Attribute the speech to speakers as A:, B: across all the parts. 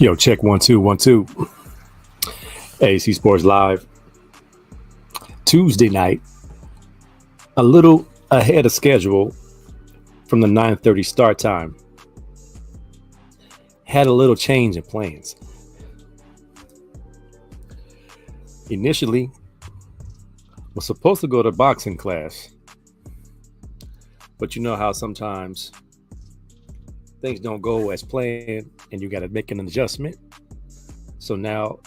A: Yo, check 1 2 1 2. AC Sports Live. Tuesday night, a little ahead of schedule from the 9:30 start time. Had a little change in plans. Initially, was supposed to go to boxing class, but you know how sometimes things don't go as planned and you got to make an adjustment. So now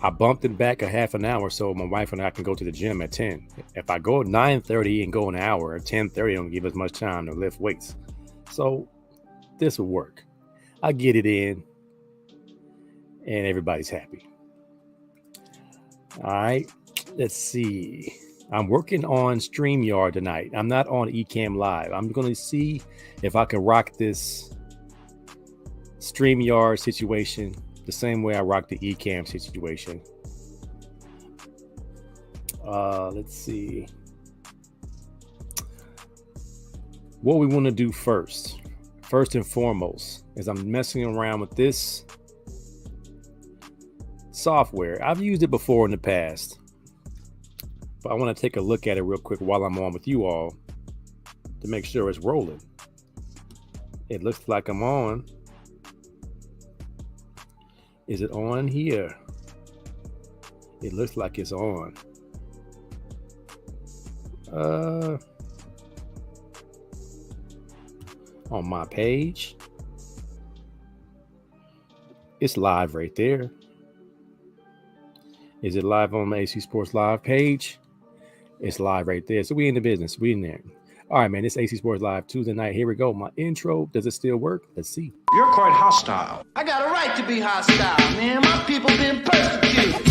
A: I bumped it back a half an hour so my wife and I can go to the gym at 10. If I go at 9:30 and go an hour, at 10:30 don't give us much time to lift weights. So this will work. I get it in and everybody's happy. All right, let's see. I'm working on StreamYard tonight. I'm not on Ecamm Live. I'm going to see if I can rock this StreamYard situation the same way I rock the Ecamm situation. Let's see. What we want to do first and foremost, is I'm messing around with this software. I've used it before in the past, but I want to take a look at it real quick while I'm on with you all to make sure it's rolling. It looks like I'm on. Is it on here? It looks like it's on. On my page. It's live right there. Is it live on the AC Sports Live page? It's live right there. So we in the business. We in there. All right, man. It's AC Sports Live Tuesday night. Here we go. My intro. Does it still work? Let's see.
B: You're quite hostile. I got a right to be hostile, man. My people been persecuted.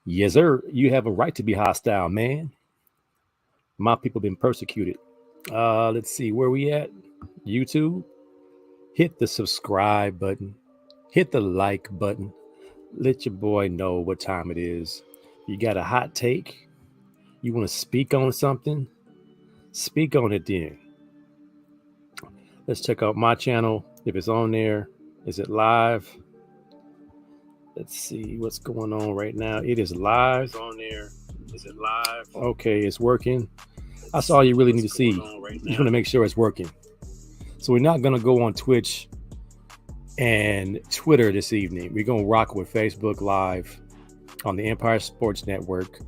A: Yes, sir. You have a right to be hostile, man. My people been persecuted. Let's see where we at. YouTube. Hit the subscribe button. Hit the like button. Let your boy know what time it is. You got a hot take? You want to speak on something? Speak on it then. Let's check out my channel. If it's on there, is it live? Let's see what's going on right now. It is live. It's on there. Is it live? Okay, it's working. That's all you really need to see. You want to make sure it's working. So we're not going to go on Twitch and Twitter this evening. We're going to rock with Facebook Live on the Empire Sports Network,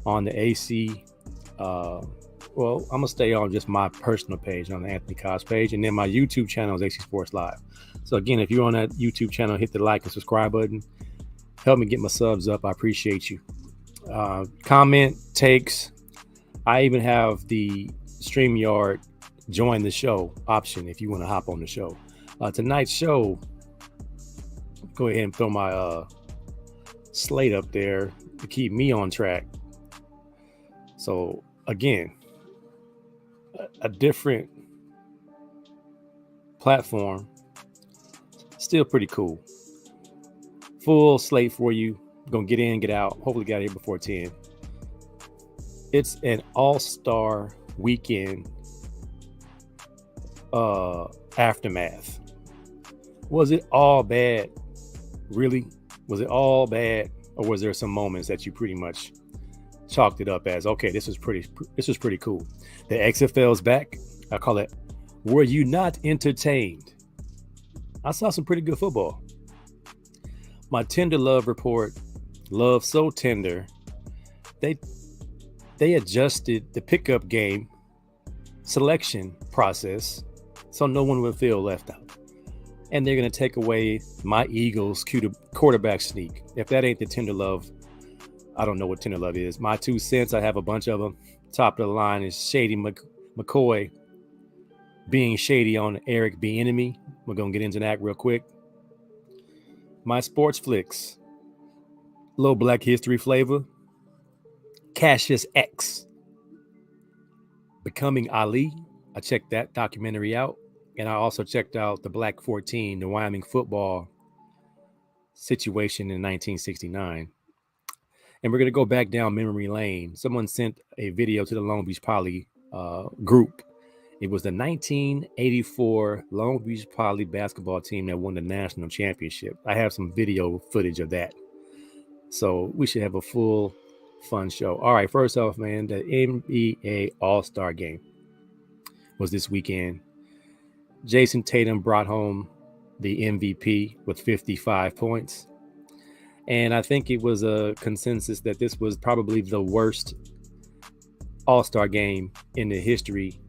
A: on the AC. I'm going to stay on just my personal page, on the Anthony Cobbs page. And then my YouTube channel is AC Sports Live. So again, if you're on that YouTube channel, hit the like and subscribe button. Help me get my subs up. I appreciate you. Comment, takes. I even have the StreamYard join the show option if you want to hop on the show. Tonight's show, go ahead and throw my slate up there to keep me on track. So again, a different platform, still pretty cool. Full slate for you. Gonna get in, get out. Hopefully get out here before 10. It's an all-star weekend aftermath. Was it all bad? Really? Was it all bad? Or was there some moments that you pretty much chalked it up as, okay, this was pretty cool. The XFL's back. I call it, were you not entertained? I saw some pretty good football. My tender love report, love so tender, they adjusted the pickup game selection process so no one would feel left out. And they're going to take away my Eagles quarterback sneak. If that ain't the tender love, I don't know what tender love is. My 2 cents, I have a bunch of them. Top of the line is Shady McCoy being shady on Eric Bieniemy. We're going to get into that real quick. My sports flicks, little Black history flavor. Cassius X, Becoming Ali. I checked that documentary out. And I also checked out the Black 14, the Wyoming football situation in 1969. And we're going to go back down memory lane. Someone sent a video to the Long Beach Poly group. It was the 1984 Long Beach Poly basketball team that won the national championship. I have some video footage of that. So we should have a full fun show. All right, first off, man, the NBA All-Star Game was this weekend. Jason Tatum brought home the MVP with 55 points. And I think it was a consensus that this was probably the worst All-Star Game in the history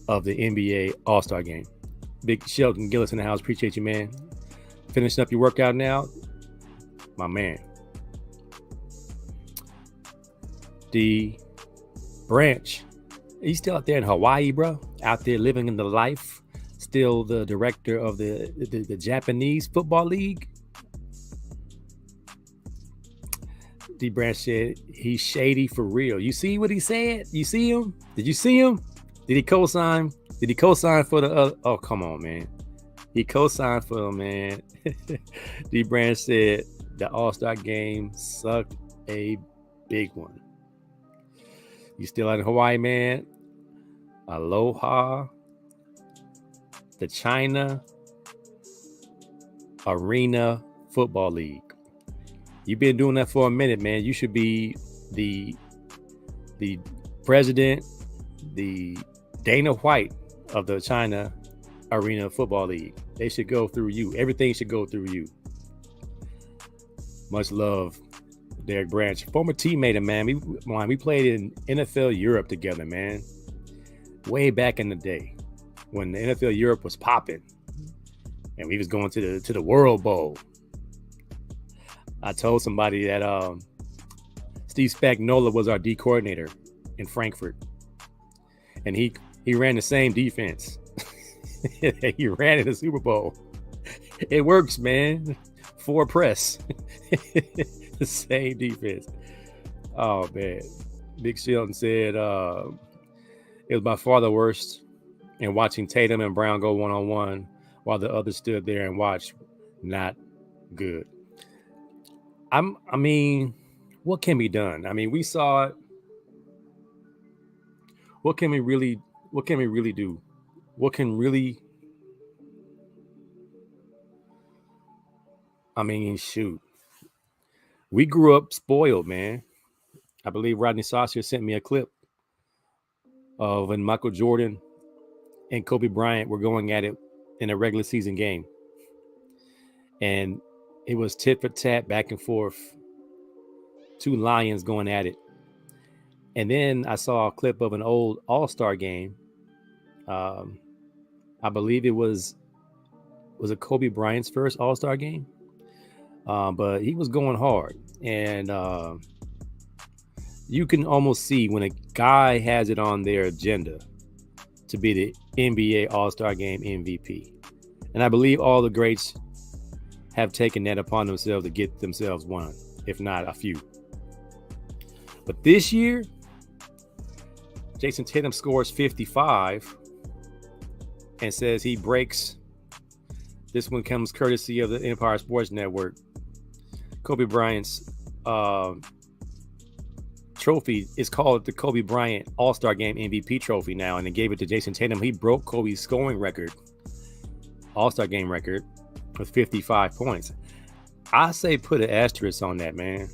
A: of the NBA All-Star Game. Big Sheldon Gillis in the house. Appreciate you, man. Finishing up your workout now? My man. D Branch. He's still out there in Hawaii, bro. Out there living in the life. Still the director of the Japanese Football League. D Branch said he's shady for real. You see what he said? You see him? Did you see him? Did he co-sign? Did he co-sign for the other? Oh, come on, man. He co-signed for him, man. D Branch said the All-Star Game sucked a big one. You still out in Hawaii, man? Aloha. The China Arena Football League. You've been doing that for a minute, man. You should be the president, the Dana White of the China Arena Football League. They should go through you. Everything should go through you. Much love, Derek Branch. Former teammate of man. We played in NFL Europe together, man. Way back in the day when the NFL Europe was popping and we was going to the World Bowl. I told somebody that Steve Spagnuolo was our D coordinator in Frankfurt. And he ran the same defense. He ran in the Super Bowl. It works, man. 4 press. The same defense. Oh, man. Big Sheldon said it was by far the worst. And watching Tatum and Brown go one-on-one while the others stood there and watched, not good. I mean, what can be done? I mean, we saw it. What can we really do? What can really, I mean, shoot. We grew up spoiled, man. I believe Rodney Saucier sent me a clip of when Michael Jordan and Kobe Bryant were going at it in a regular season game. And it was tit for tat, back and forth. 2 lions going at it. And then I saw a clip of an old All-Star game. I believe it was it Kobe Bryant's first All-Star game? But he was going hard. And you can almost see when a guy has it on their agenda to be the NBA All-Star Game MVP. And I believe all the greats have taken that upon themselves to get themselves one, if not a few. But this year, Jason Tatum scores 55 and says he breaks. This one comes courtesy of the Empire Sports Network. Kobe Bryant's trophy is called the Kobe Bryant All-Star Game MVP trophy now, and they gave it to Jason Tatum. He broke Kobe's scoring record, All-Star Game record, with 55 points. I say put an asterisk on that, man.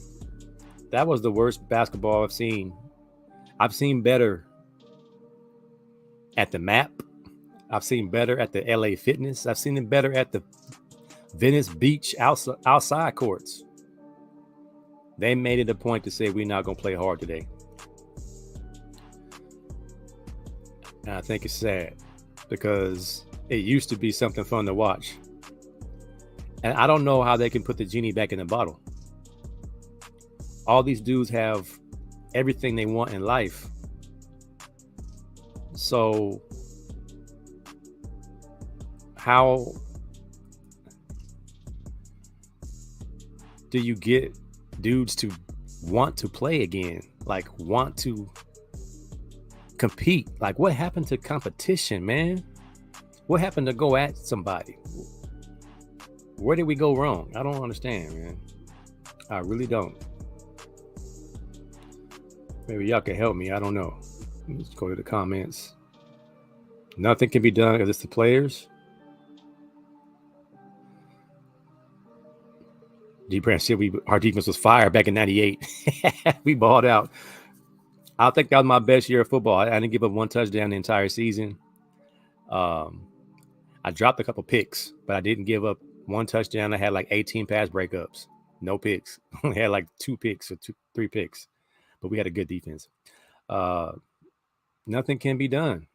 A: That was the worst basketball I've seen. I've seen better at the MAP. I've seen better at the LA Fitness. I've seen it better at the Venice Beach outside courts. They made it a point to say we're not going to play hard today. And I think it's sad because it used to be something fun to watch. And I don't know how they can put the genie back in the bottle. All these dudes have everything they want in life. So how do you get dudes to want to play again? Like, want to compete? Like, what happened to competition, man? What happened to go at somebody? Where did we go wrong? I don't understand, man. I really don't. Maybe y'all can help me. I don't know. Let's go to the comments. Nothing can be done because it's the players. D-Brand said our defense was fire back in 98. We balled out. I think that was my best year of football. I didn't give up one touchdown the entire season. I dropped a couple picks, but I didn't give up one touchdown. I had like 18 pass breakups. No picks. Only had like 2 picks or 3 picks. But we had a good defense. Nothing can be done.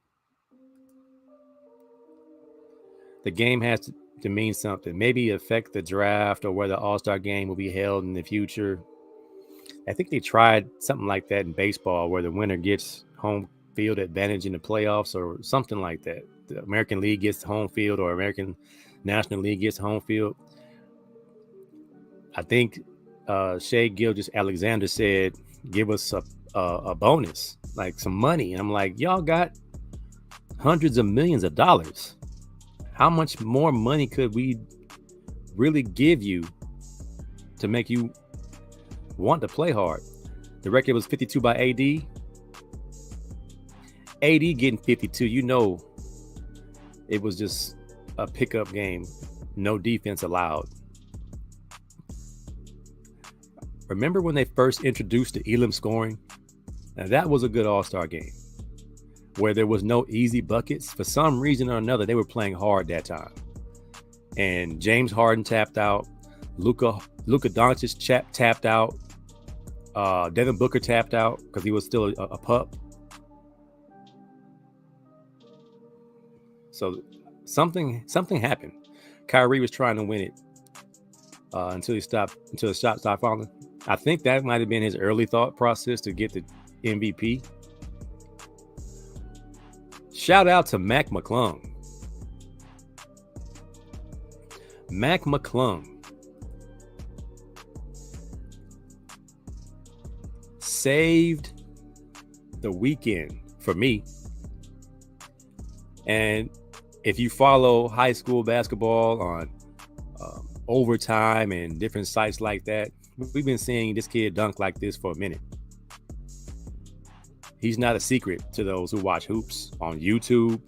A: The game has to mean something. Maybe affect the draft or where the All-Star game will be held in the future. I think they tried something like that in baseball where the winner gets home field advantage in the playoffs or something like that. The American League gets home field or American National League gets home field. I think Shea Gilgeous-Alexander said, give us a bonus, like some money. And I'm like, y'all got hundreds of millions of dollars. How much more money could we really give you to make you want to play hard? The record was 52 by AD. AD getting 52, you know, it was just a pickup game. No defense allowed. Remember when they first introduced the Elam scoring? Now that was a good All-Star game where there was no easy buckets. For some reason or another, they were playing hard that time. And James Harden tapped out. Luka Doncic tapped out. Devin Booker tapped out because he was still a pup. So something happened. Kyrie was trying to win it until the shot stopped falling. I think that might have been his early thought process to get the MVP. Shout out to Mac McClung. Mac McClung saved the weekend for me. And if you follow high school basketball on Overtime and different sites like that, we've been seeing this kid dunk like this for a minute. He's not a secret to those who watch hoops on YouTube.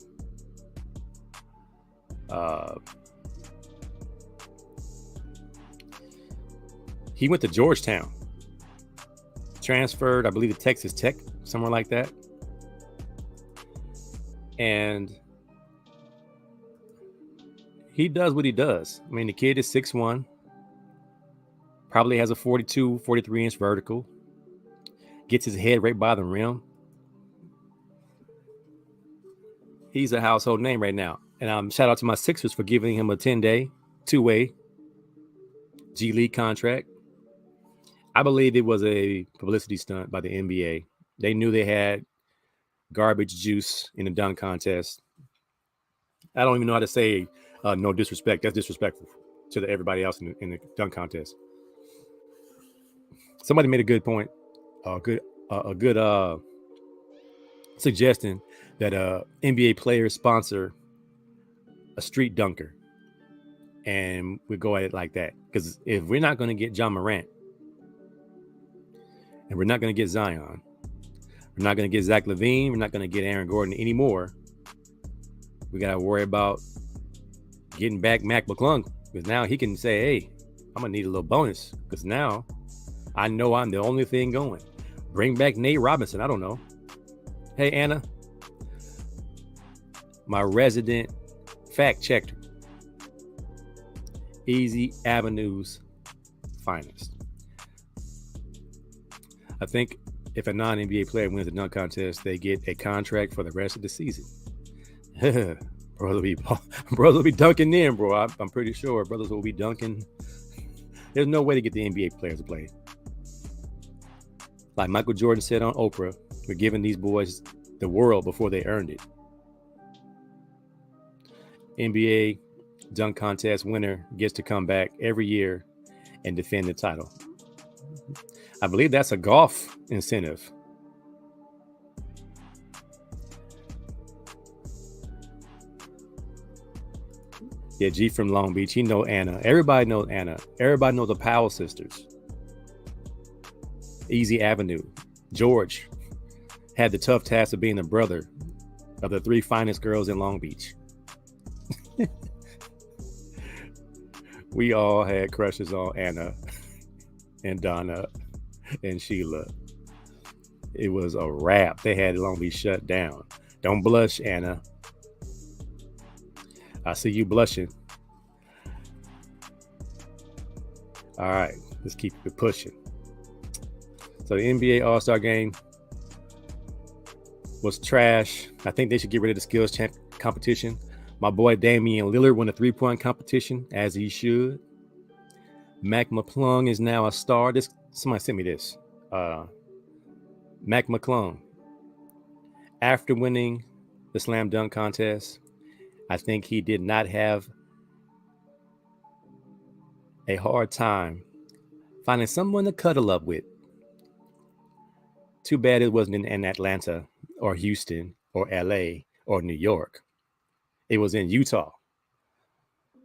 A: He went to Georgetown, transferred, I believe, to Texas Tech, somewhere like that. And he does what he does. I mean, the kid is 6'1", probably has a 42, 43-inch vertical, gets his head right by the rim. He's a household name right now. And shout out to my Sixers for giving him a 10-day, 2-way G League contract. I believe it was a publicity stunt by the NBA. They knew they had garbage juice in the dunk contest. I don't even know how to say no disrespect. That's disrespectful to everybody else in the dunk contest. Somebody made a good point, a good suggestion that NBA players sponsor a street dunker, and we go at it like that. Because if we're not going to get John Morant, and we're not going to get Zion, we're not going to get Zach LaVine, we're not going to get Aaron Gordon anymore, we got to worry about getting back Mac McClung, because now he can say, hey, I'm going to need a little bonus, because now I know I'm the only thing going. Bring back Nate Robinson. I don't know. Hey, Anna, my resident fact checker, Easy Avenue's finest. I think if a non-NBA player wins the dunk contest, they get a contract for the rest of the season. Brothers will be dunking in, bro. I'm pretty sure brothers will be dunking. There's no way to get the NBA players to play. Like Michael Jordan said on Oprah, we're giving these boys the world before they earned it. NBA dunk contest winner gets to come back every year and defend the title. I believe that's a golf incentive. Yeah, G from Long Beach. He know Anna. Everybody knows Anna. Everybody knows the Powell sisters. Easy Avenue. George had the tough task of being the brother of the 3 finest girls in Long Beach. We all had crushes on Anna and Donna and Sheila. It was a wrap. They had Long Beach shut down. Don't blush, Anna. I see you blushing. All right, let's keep it pushing. So the NBA All-Star game was trash. I think they should get rid of the skills competition. My boy Damian Lillard won the 3-point competition, as he should. Mac McClung is now a star. Somebody sent me this. Mac McClung, after winning the slam dunk contest, I think he did not have a hard time finding someone to cuddle up with. Too bad it wasn't in Atlanta or Houston or LA or New York. It was in Utah.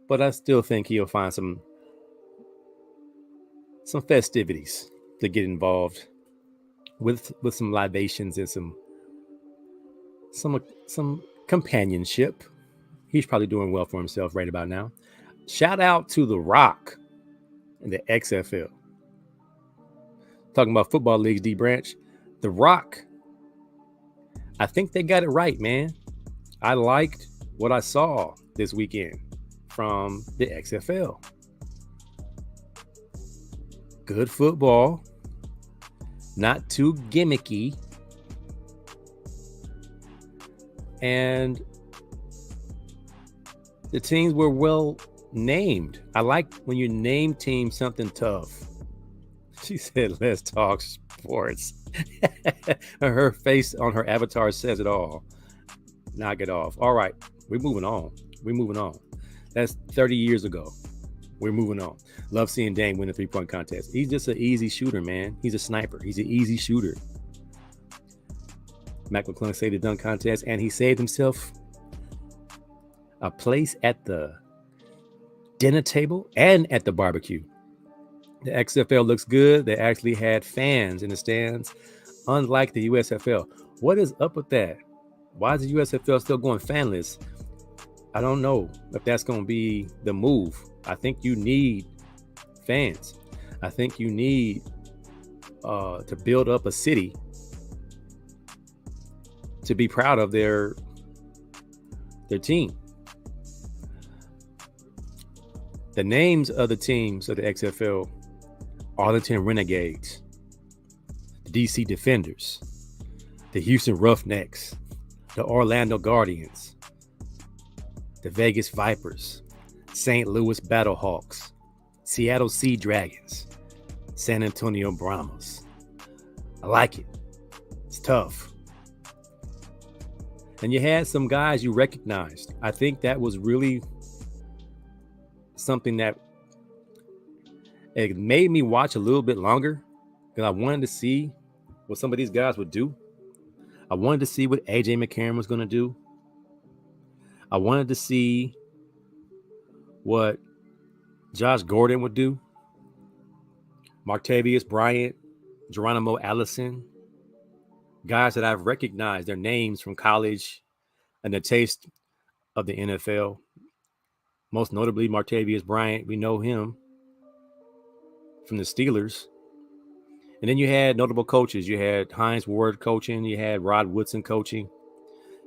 A: But I still think he'll find some festivities to get involved with some libations and some companionship. He's probably doing well for himself right about now. Shout out to The Rock and the XFL. Talking about football leagues, D Branch. The Rock, I think they got it right, man. I liked what I saw this weekend from the XFL. Good football, not too gimmicky, and the teams were well named. I like when you name teams something tough. She said, let's talk sports. Her face on her avatar says it all. Knock it off. All right, we're moving on. That's 30 years ago. We're moving on. Love seeing Dame win the 3-point contest. He's just an easy shooter, man. He's a sniper. He's an easy shooter. Mac McClung saved the dunk contest, and he saved himself a place at the dinner table and at the barbecue. The XFL looks good. They actually had fans in the stands, unlike the USFL. What is up with that? Why is the USFL still going fanless? I don't know if that's going to be the move. I think you need fans. I think you need to build up a city to be proud of their team. The names of the teams of the XFL: Arlington Renegades, the DC Defenders, the Houston Roughnecks, the Orlando Guardians, the Vegas Vipers, St. Louis Battlehawks, Seattle Sea Dragons, San Antonio Brahmas. I like it. It's tough. And you had some guys you recognized. I think that was really something that it made me watch a little bit longer, because I wanted to see what some of these guys would do. I wanted to see what AJ McCarron was going to do. I wanted to see what Josh Gordon would do. Martavius Bryant, Geronimo Allison, guys that I've recognized their names from college and the taste of the NFL. Most notably, Martavius Bryant. We know him from the Steelers. And then you had notable coaches. You had Hines Ward coaching. You had Rod Woodson coaching.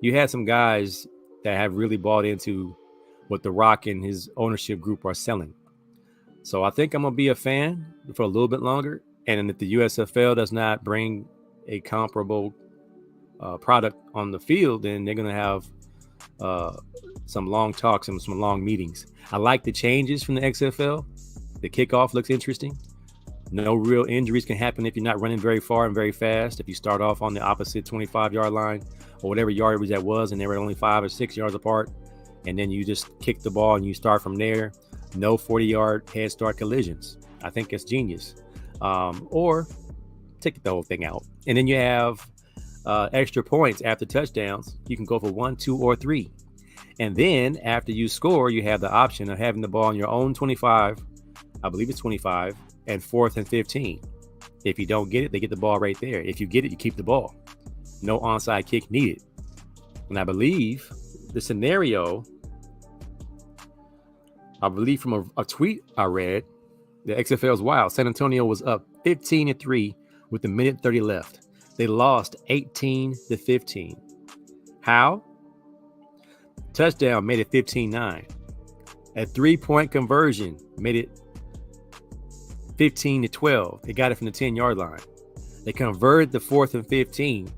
A: You had some guys that have really bought into what The Rock and his ownership group are selling. So I think I'm going to be a fan for a little bit longer. And if the USFL does not bring a comparable product on the field, then they're going to have some long talks and some long meetings. I like the changes from the XFL. The kickoff looks interesting. No real injuries can happen if you're not running very far and very fast. If you start off on the opposite 25-yard line or whatever yardage that was, and they were only 5 or 6 yards apart, and then you just kick the ball and you start from there. No 40-yard head start collisions. I think it's genius. Or take the whole thing out. And then you have extra points after touchdowns. You can go for 1, 2, or 3. And then after you score, you have the option of having the ball on your own 25. I believe it's 25, and 4th and 15. If you don't get it, they get the ball right there. If you get it, you keep the ball. No onside kick needed. And I believe the scenario, from a tweet I read, the XFL's wild. San Antonio was up 15-3 with a minute 30 left. They lost 18-15. How? Touchdown made it 15-9. A 3-point conversion made it 15-12. They got it from the 10-yard line. They converted the 4th and 15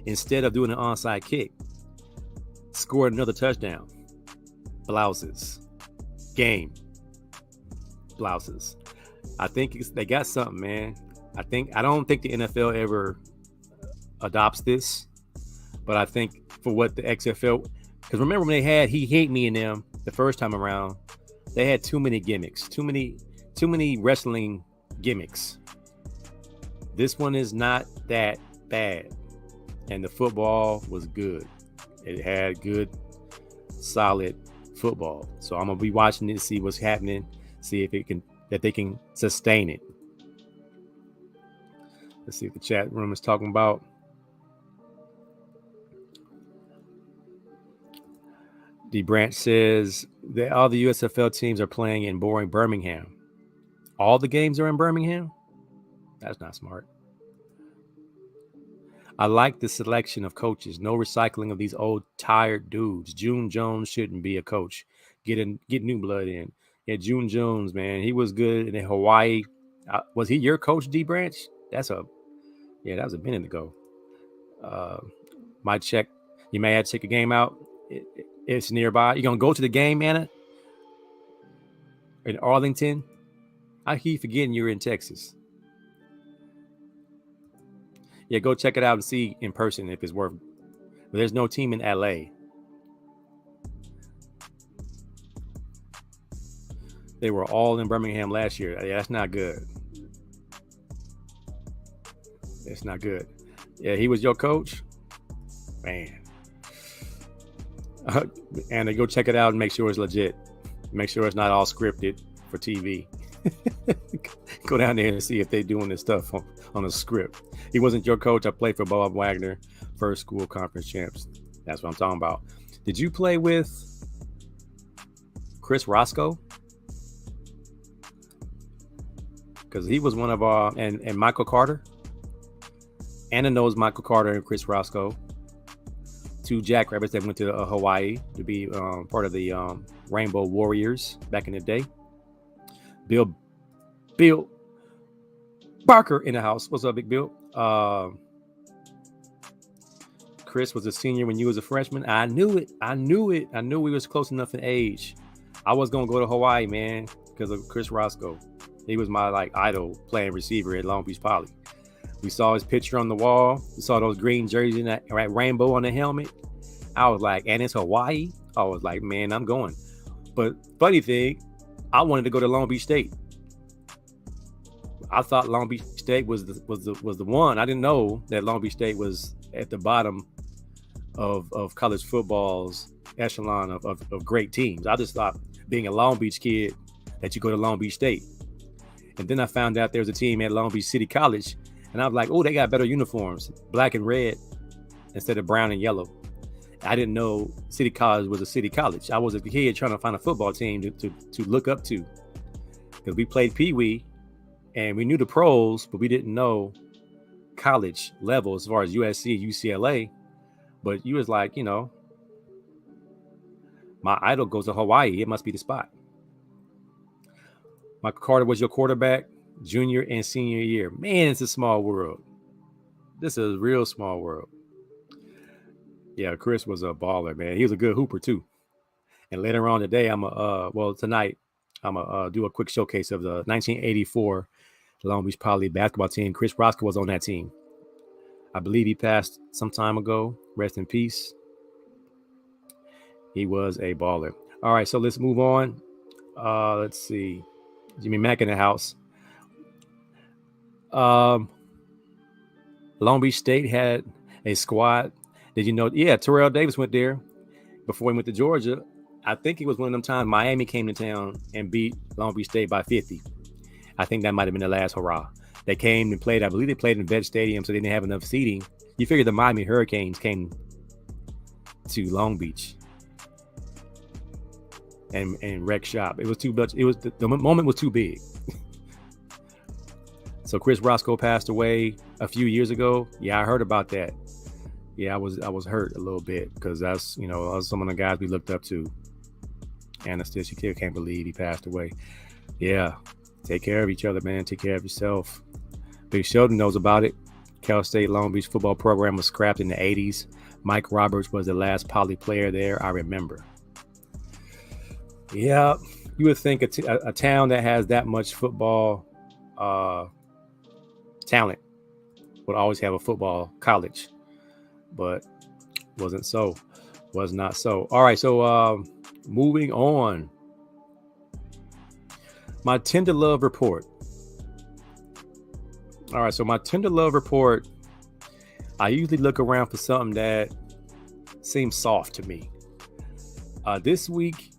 A: instead of doing an onside kick. Scored another touchdown. Blouses. Game. Blouses. I think they got something, man. I don't think the NFL ever adopts this, but I think for what the XFL, because remember when they had He Hate Me in them the first time around, they had too many gimmicks, too many wrestling gimmicks. This one is not that bad, and the football was good. It had good, solid football. So I'm gonna be watching it, see what's happening, see if they can sustain it. Let's see what the chat room is talking about. D Branch says that all the USFL teams are playing in boring Birmingham. All the games are in Birmingham? That's not smart. I like the selection of coaches. No recycling of these old tired dudes. June Jones shouldn't be a coach. Get new blood in. Yeah, June Jones, man, he was good in Hawaii. Was he your coach, D Branch? That was a minute ago. Might check. You may have to check a game out. It's nearby. You gonna go to the game, Anna? In Arlington? I keep forgetting you're in Texas. Yeah, go check it out and see in person if it's worth. But there's no team in LA. They were all in Birmingham last year. Yeah, that's not good. It's not good. Yeah, he was your coach? Man. And go check it out and make sure it's legit. Make sure it's not all scripted for TV. Go down there and see if they're doing this stuff on a script. He wasn't your coach. I played for Bob Wagner, first school conference champs. That's what I'm talking about. Did you play with Chris Roscoe? Because he was one of our, and Michael Carter. Anna knows Michael Carter and Chris Roscoe. Two jackrabbits that went to Hawaii to be part of the Rainbow Warriors back in the day. Bill Barker in the house. What's up, Big Bill? Chris was a senior when you was a freshman. I knew it. I knew we was close enough in age. I was gonna go to Hawaii, man, because of Chris Roscoe. He was my idol playing receiver at Long Beach Poly. We saw his picture on the wall. We saw those green jerseys and that rainbow on the helmet. I was like, and it's Hawaii. I was like, man, I'm going. But funny thing, I wanted to go to Long Beach State. I thought Long Beach State was the one. I didn't know that Long Beach State was at the bottom of college football's echelon of great teams. I just thought, being a Long Beach kid, that you go to Long Beach State. And then I found out there was a team at Long Beach City College. And I was like, oh, they got better uniforms, black and red instead of brown and yellow. I didn't know City College was a city college. I was a kid trying to find a football team to look up to. Because we played Pee Wee and we knew the pros, but we didn't know college level as far as USC, UCLA. But you was like, my idol goes to Hawaii. It must be the spot. Michael Carter was your quarterback, junior and senior year. Man, it's a small world. This is a real small world. Yeah, Chris was a baller, man. He was a good hooper too. And later on today, tonight, I'm gonna do a quick showcase of the 1984 Long Beach Poly basketball team. Chris Roscoe was on that team. I believe he passed some time ago. Rest in peace. He was a baller. All right, so let's move on. Let's see. Jimmy Mack in the house. Long Beach State had a squad. Did you know? Yeah, Terrell Davis went there before he went to Georgia. I think it was one of them times Miami came to town and beat Long Beach State by 50. I think that might have been the last hurrah. They came and played. I believe they played in Vet Stadium, so they didn't have enough seating. You figure the Miami Hurricanes came to Long Beach and wreck shop. It was too much. It was the moment was too big. So Chris Roscoe passed away a few years ago. Yeah, I heard about that. Yeah, I was hurt a little bit because that's some of the guys we looked up to. Anastasia Kid, can't believe he passed away. Yeah, take care of each other, man. Take care of yourself. Big Sheldon knows about it. Cal State Long Beach football program was scrapped in the 80s. Mike Roberts was the last Poly player there, I remember. Yeah, you would think a town that has that much football talent would always have a football college, but wasn't so. Was not so. All right, so moving on. My tender love report. All right, so my tender love report, I usually look around for something that seems soft to me. This week,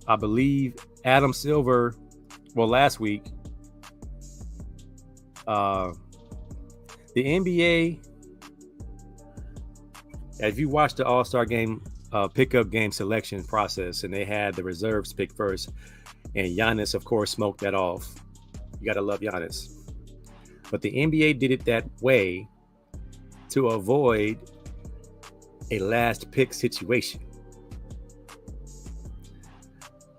A: I believe Adam Silver, last week, the NBA, if you watched the All-Star game, pickup game selection process, and they had the reserves pick first, and Giannis, of course, smoked that off. You got to love Giannis. But the NBA did it that way to avoid a last pick situation.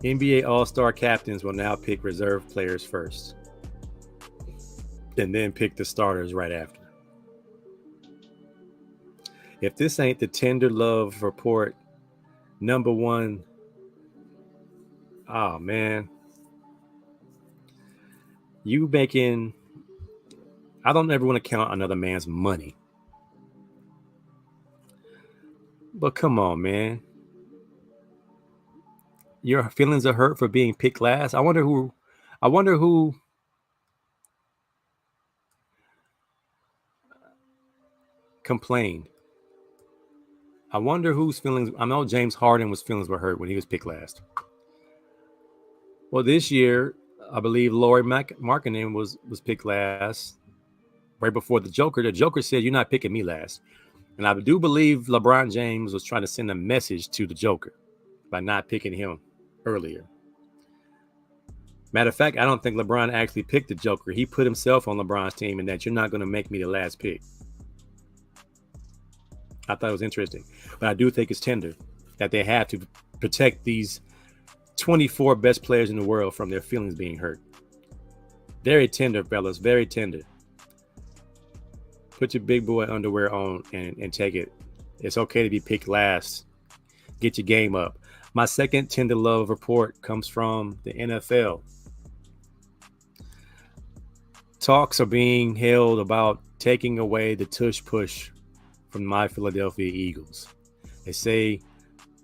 A: NBA All-Star captains will now pick reserve players first and then pick the starters right after. If this ain't the tender love report number one, oh man, you making, I don't ever want to count another man's money. But come on, man. Your feelings are hurt for being picked last. I wonder who complained. I wonder whose feelings. I know James Harden's feelings were hurt when he was picked last. Well, this year, I believe Lauri Markkanen was picked last, right before the Joker. The Joker said, "You're not picking me last." And I do believe LeBron James was trying to send a message to the Joker by not picking him earlier. Matter of fact, I don't think LeBron actually picked the Joker. He put himself on LeBron's team and that you're not going to make me the last pick. I thought it was interesting. But I do think it's tender that they have to protect these 24 best players in the world from their feelings being hurt. Very tender, fellas. Very tender. Put your big boy underwear on and take it. It's okay to be picked last. Get your game up. My second tender love report comes from the NFL. Talks are being held about taking away the tush push from my Philadelphia Eagles. They say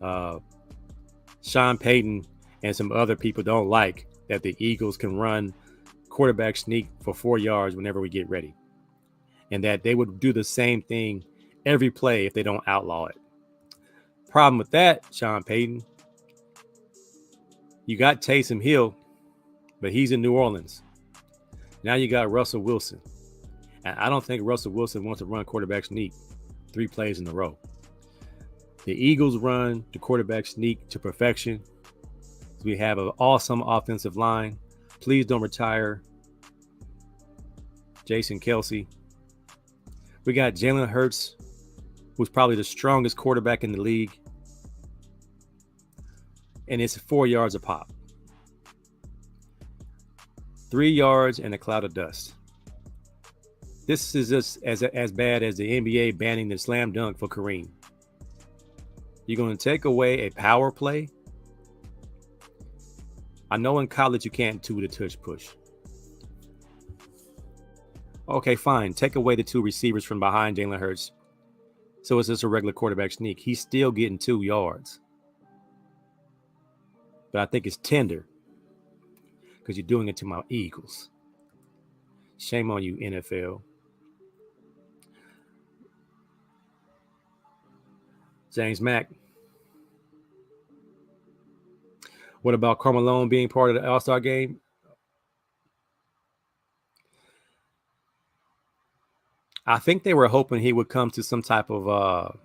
A: Sean Payton and some other people don't like that the Eagles can run quarterback sneak for 4 yards whenever we get ready. And that they would do the same thing every play if they don't outlaw it. Problem with that, Sean Payton, you got Taysom Hill, but he's in New Orleans. Now you got Russell Wilson. And I don't think Russell Wilson wants to run quarterback sneak 3 plays in a row. The Eagles run the quarterback sneak to perfection. We have an awesome offensive line. Please don't retire Jason Kelce. We got Jalen Hurts, who's probably the strongest quarterback in the league. And it's 4 yards a pop. 3 yards and a cloud of dust. This is just as bad as the NBA banning the slam dunk for Kareem. You're going to take away a power play? I know in college you can't do the tush push. Okay, fine. Take away the 2 receivers from behind Jalen Hurts. So it's just a regular quarterback sneak. He's still getting 2 yards. But I think it's tender because you're doing it to my Eagles. Shame on you, NFL. James Mack. What about Karl Malone being part of the All-Star game? I think they were hoping he would come to some type of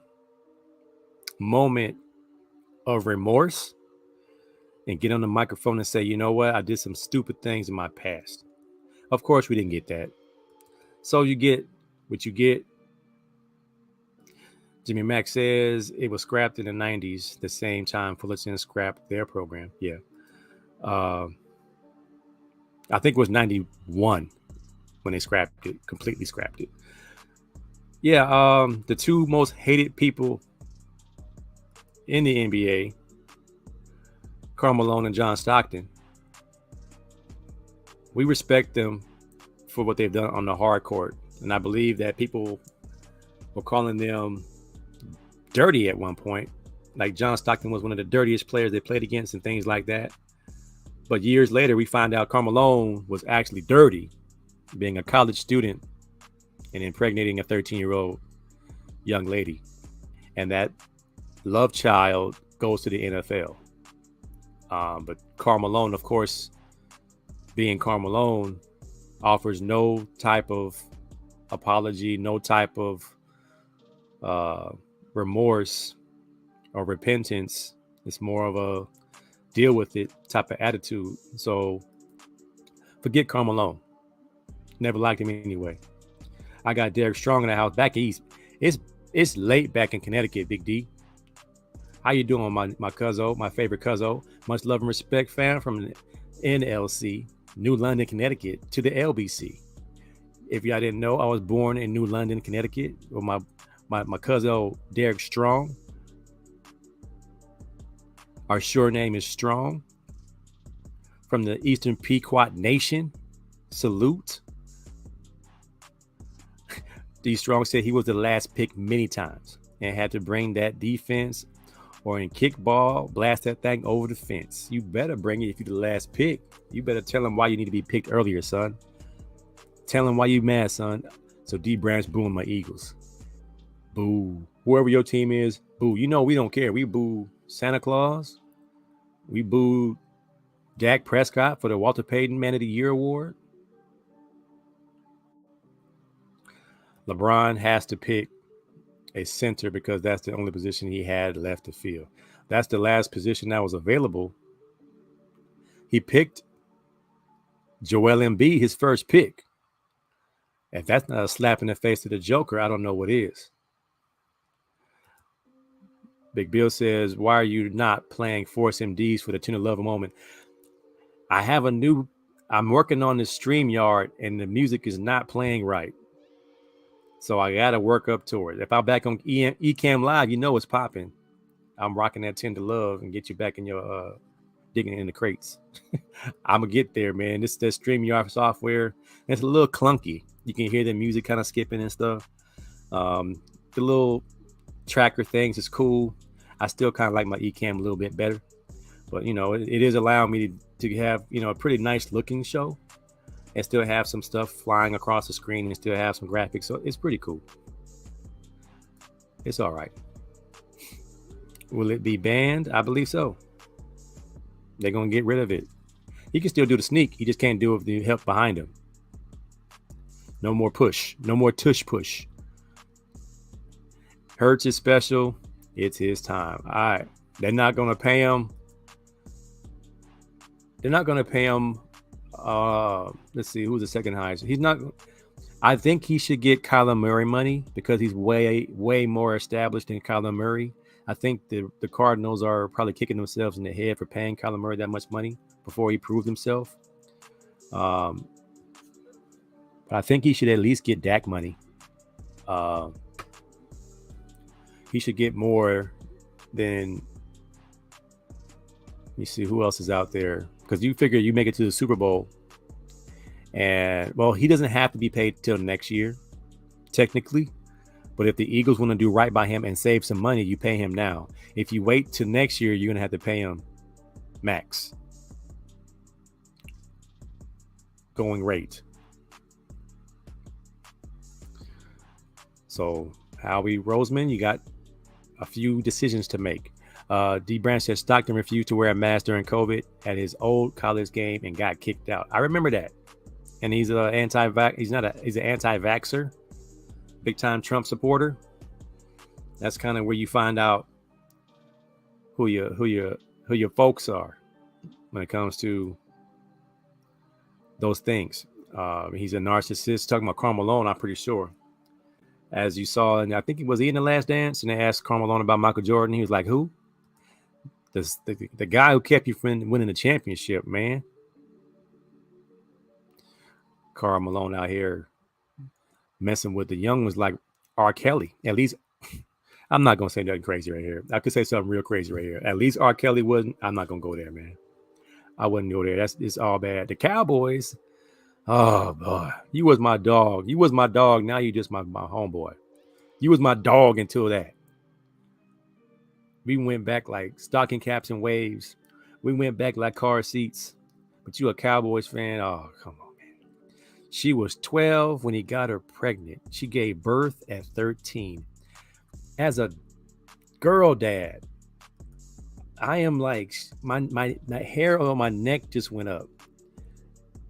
A: moment of remorse and get on the microphone and say, you know what, I did some stupid things in my past. Of course, we didn't get that. So you get what you get. Jimmy Mack says it was scrapped in the 90s, the same time Fullerton scrapped their program. Yeah. I think it was 91 when they scrapped it, completely scrapped it. Yeah, the two most hated people in the NBA, Karl Malone and John Stockton. We respect them for what they've done on the hard court. And I believe that people were calling them dirty at one point. Like John Stockton was one of the dirtiest players they played against and things like that. But years later, we find out Karl Malone was actually dirty, being a college student and impregnating a 13-year-old young lady. And that love child goes to the NFL. But Karl Malone, of course, being Karl Malone, offers no type of apology, no type of remorse or repentance. It's more of a deal with it type of attitude. So forget Karl Malone. Never liked him anyway. I got Derek Strong in the house back east. It's late back in Connecticut, Big D. How you doing, my cuzzo, my favorite cuzzo? Much love and respect, fam, from the NLC, New London, Connecticut, to the LBC. If y'all didn't know, I was born in New London, Connecticut, with my cuzzo Derek Strong. Our short name is Strong. From the Eastern Pequot Nation. Salute. D. Strong said he was the last pick many times and had to bring that defense or in kickball, blast that thing over the fence. You better bring it if you're the last pick. You better tell him why you need to be picked earlier, son. Tell him why you mad, son. So D. Branch booing my Eagles. Boo. Whoever your team is, boo. You know we don't care. We boo Santa Claus. We booed Dak Prescott for the Walter Payton Man of the Year award. LeBron has to pick a center because that's the only position he had left to fill. That's the last position that was available. He picked Joel Embiid, his first pick. If that's not a slap in the face to the Joker, I don't know what is. Big Bill says, why are you not playing Force MDs for the Tune of Love moment? I'm working on this StreamYard and the music is not playing right. So I got to work up to it. If I'm back on Ecamm Live, you know it's popping. I'm rocking that Tender Love and get you back in your digging in the crates. I'm going to get there, man. This StreamYard software, it's a little clunky. You can hear the music kind of skipping and stuff. The little tracker things is cool. I still kind of like my Ecamm a little bit better. But, you know, it is allowing me to have, you know, a pretty nice looking show. And still have some stuff flying across the screen and still have some graphics. So it's pretty cool. It's all right. Will it be banned? I believe so. They're going to get rid of it. He can still do the sneak. He just can't do it with the help behind him. No more push. No more tush push. Hurts is special. It's his time. All right. They're not going to pay him. They're not going to pay him. Let's see, who's the second highest? He's not. I think he should get Kyler Murray money because he's way more established than Kyler Murray. I think the Cardinals are probably kicking themselves in the head for paying Kyler Murray that much money before he proved himself. But I think he should at least get Dak money. He should get more than. Let me see who else is out there. Because you figure you make it to the Super Bowl. And, well, he doesn't have to be paid till next year, technically. But if the Eagles want to do right by him and save some money, you pay him now. If you wait till next year, you're going to have to pay him max. Going rate. So, Howie Roseman, you got a few decisions to make. D. Branch said Stockton refused to wear a mask during COVID at his old college game and got kicked out. I remember that. And he's an anti-vaxxer. big time Trump supporter, that's kind of where you find out who your folks are when it comes to those things. He's a narcissist. Talking about Karl Malone, I'm pretty sure. As you saw, and I think he was in The Last Dance, and they asked Karl Malone about Michael Jordan. He was like, "Who? The guy who kept you from winning the championship, man." Karl Malone out here messing with the young ones like R. Kelly. At least I'm not gonna say nothing crazy right here. I could say something real crazy right here. At least R. Kelly wasn't. I'm not gonna go there, man. I wouldn't go there. It's all bad. The Cowboys. Oh boy, you was my dog. You was my dog. Now you just my homeboy. You was my dog until that. We went back like stocking caps and waves. We went back like car seats. But you a Cowboys fan? Oh, come on, man. She was 12 when he got her pregnant. She gave birth at 13. As a girl dad, I am like, my hair on my neck just went up.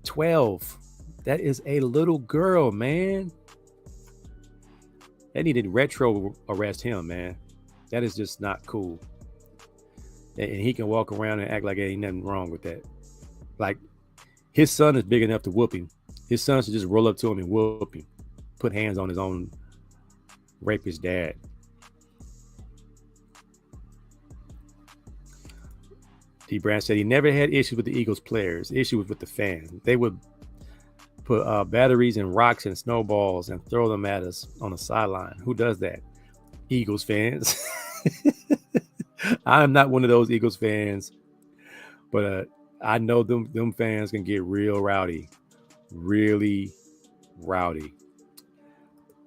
A: 12. That is a little girl, man. They needed retro arrest him, man. That is just not cool. And he can walk around and act like there ain't nothing wrong with that. Like, his son is big enough to whoop him. His son should just roll up to him and whoop him. Put hands on his own rapist dad. D. Branch said he never had issues with the Eagles players. The issue was with the fans. They would put batteries and rocks and snowballs and throw them at us on the sideline. Who does that? Eagles fans. I'm not one of those Eagles fans, but I know them fans can get real rowdy. Really rowdy.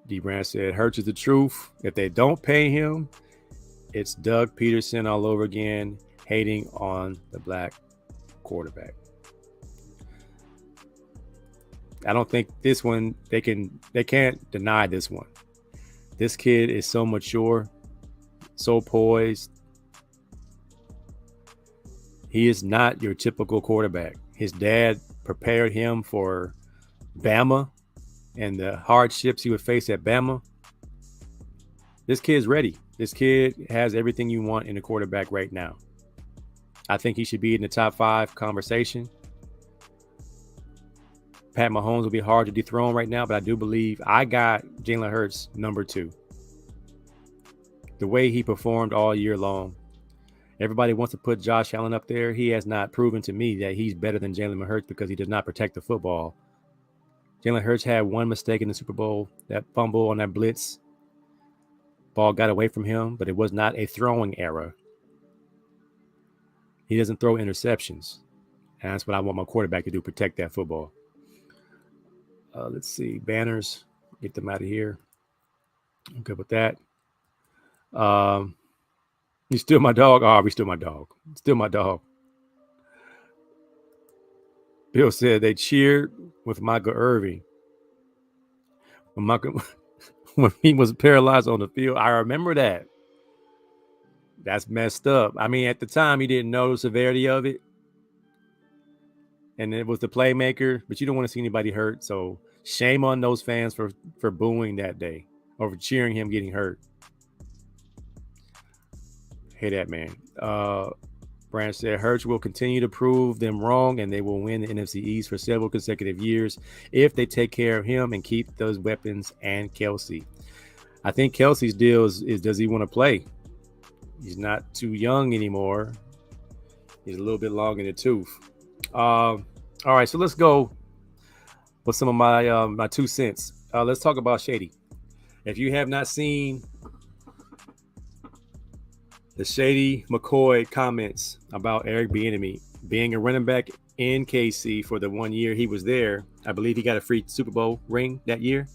A: D. Branch said, Hurts is the truth. If they don't pay him, it's Doug Peterson all over again, hating on the black quarterback. I don't think this one, they can't deny this one. This kid is so mature, so poised. He is not your typical quarterback. His dad prepared him for Bama and the hardships he would face at Bama. This kid's ready. This kid has everything you want in a quarterback right now. I think he should be in the top 5 conversation. Pat Mahomes will be hard to dethrone right now, but I do believe I got Jalen Hurts number 2. The way he performed all year long. Everybody wants to put Josh Allen up there. He has not proven to me that he's better than Jalen Hurts because he does not protect the football. Jalen Hurts had one mistake in the Super Bowl, that fumble on that blitz. Ball got away from him, but it was not a throwing error. He doesn't throw interceptions. And that's what I want my quarterback to do, protect that football. Let's see. Banners. Get them out of here. I'm good with that. You still my dog? Oh, we still my dog. Still my dog. Bill said they cheered with Michael Irving. When he was paralyzed on the field. I remember that. That's messed up. I mean, at the time, he didn't know the severity of it. And it was the playmaker, but you don't want to see anybody hurt. So shame on those fans for booing that day or for cheering him getting hurt. Hey, that man. Branch said Hurts will continue to prove them wrong and they will win the NFC East for several consecutive years if they take care of him and keep those weapons and Kelsey. I think Kelsey's deal is does he want to play? He's not too young anymore. He's a little bit long in the tooth. All right, so let's go with some of my 2 cents. Let's talk about Shady. If you have not seen the Shady McCoy comments about Eric Bieniemy being a running back in KC for the 1 year he was there, I believe he got a free Super Bowl ring that year.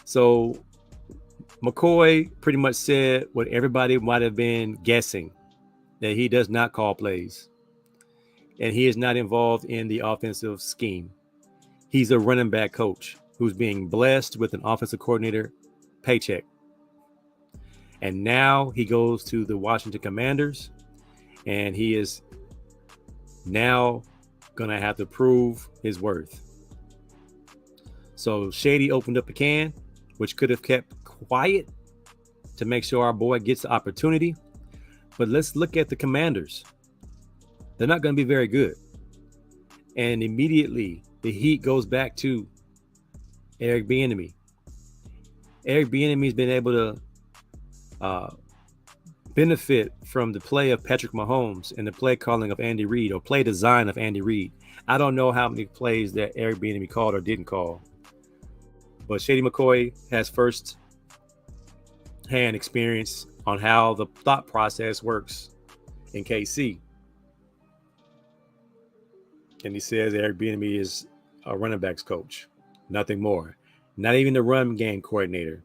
A: So McCoy pretty much said what everybody might have been guessing, that he does not call plays and he is not involved in the offensive scheme. He's a running back coach who's being blessed with an offensive coordinator paycheck. And now he goes to the Washington Commanders and he is now going to have to prove his worth. So Shady opened up a can which could have kept quiet to make sure our boy gets the opportunity. But let's look at the Commanders. They're not going to be very good. And immediately the heat goes back to Eric Bieniemy. Eric Bieniemy's been able to benefit from the play of Patrick Mahomes and the play calling of Andy Reid, or play design of Andy Reid. I don't know how many plays that Eric Bieniemy called or didn't call, but Shady McCoy has first-hand experience on how the thought process works in KC. And he says Eric Bieniemy is a running backs coach, nothing more. Not even the run game coordinator.